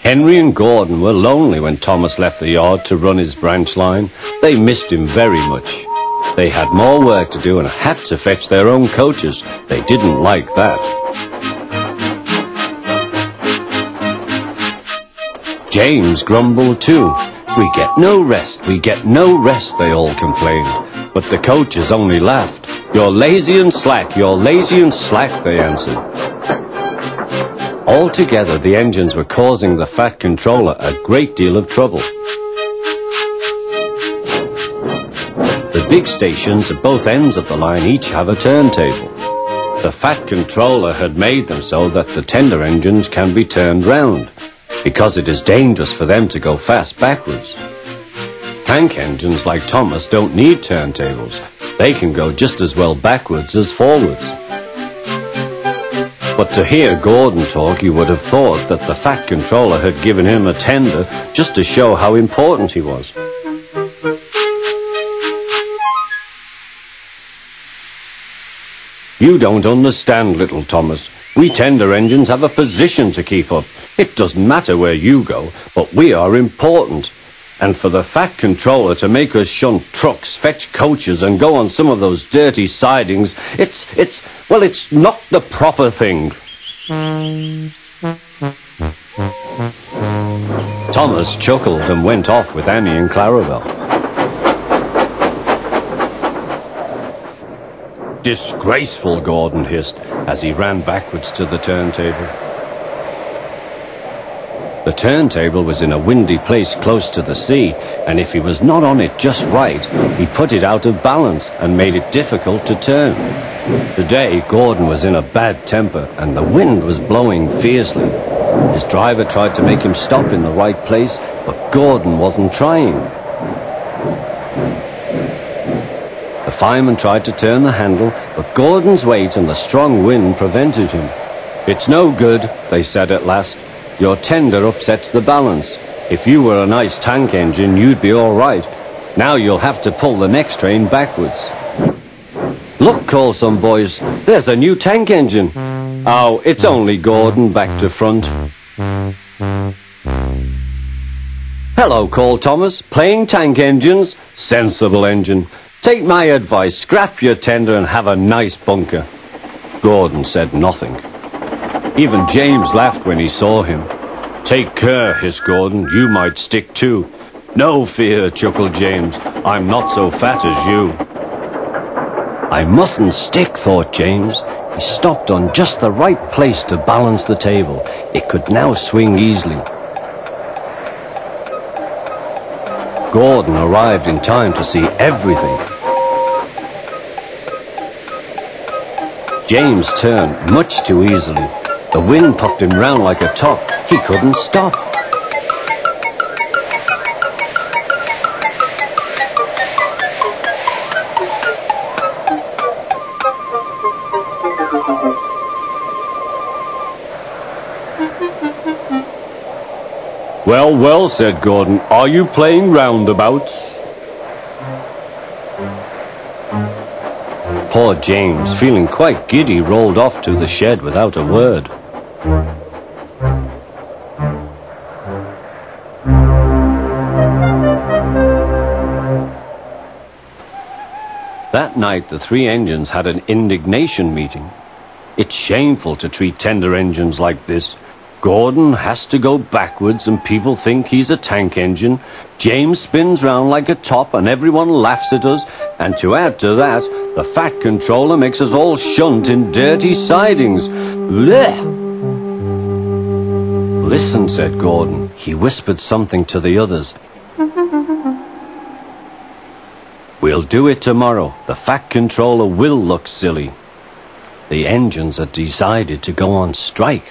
Henry and Gordon were lonely when Thomas left the yard to run his branch line. They missed him very much. They had more work to do and had to fetch their own coaches. They didn't like that. James grumbled too. "We get no rest, we get no rest," they all complained. But the coaches only laughed. "You're lazy and slack, you're lazy and slack," they answered. Altogether, the engines were causing the Fat Controller a great deal of trouble. The big stations at both ends of the line each have a turntable. The Fat Controller had made them so that the tender engines can be turned round, because it is dangerous for them to go fast backwards. Tank engines like Thomas don't need turntables. They can go just as well backwards as forwards. But to hear Gordon talk, you would have thought that the Fat Controller had given him a tender just to show how important he was. "You don't understand, little Thomas. We tender engines have a position to keep up. It doesn't matter where you go, but we are important. And for the Fat Controller to make us shunt trucks, fetch coaches, and go on some of those dirty sidings, it's not the proper thing." Thomas chuckled and went off with Annie and Clarabelle. "Disgraceful," Gordon hissed as he ran backwards to the turntable. The turntable was in a windy place close to the sea, and if he was not on it just right, he put it out of balance and made it difficult to turn. Today, Gordon was in a bad temper, and the wind was blowing fiercely. His driver tried to make him stop in the right place, but Gordon wasn't trying. The fireman tried to turn the handle, but Gordon's weight and the strong wind prevented him. "It's no good," they said at last. "Your tender upsets the balance. If you were a nice tank engine, you'd be all right. Now you'll have to pull the next train backwards." "Look," called some boys, "there's a new tank engine." "Oh, it's only Gordon back to front." "Hello," called Thomas, "playing tank engines? Sensible engine. Take my advice, scrap your tender and have a nice bunker." Gordon said nothing. Even James laughed when he saw him. "Take care," hissed Gordon, "you might stick too." "No fear," chuckled James, "I'm not so fat as you." "I mustn't stick," thought James. He stopped on just the right place to balance the table. It could now swing easily. Gordon arrived in time to see everything. James turned much too easily. The wind puffed him round like a top. He couldn't stop. "Well, well," said Gordon, "are you playing roundabouts?" Poor James, feeling quite giddy, rolled off to the shed without a word. That night, the three engines had an indignation meeting. "It's shameful to treat tender engines like this. Gordon has to go backwards and people think he's a tank engine. James spins round like a top and everyone laughs at us. And to add to that, the Fat Controller makes us all shunt in dirty sidings. Blech!" "Listen," said Gordon. He whispered something to the others. "We'll do it tomorrow. The Fat Controller will look silly." The engines had decided to go on strike.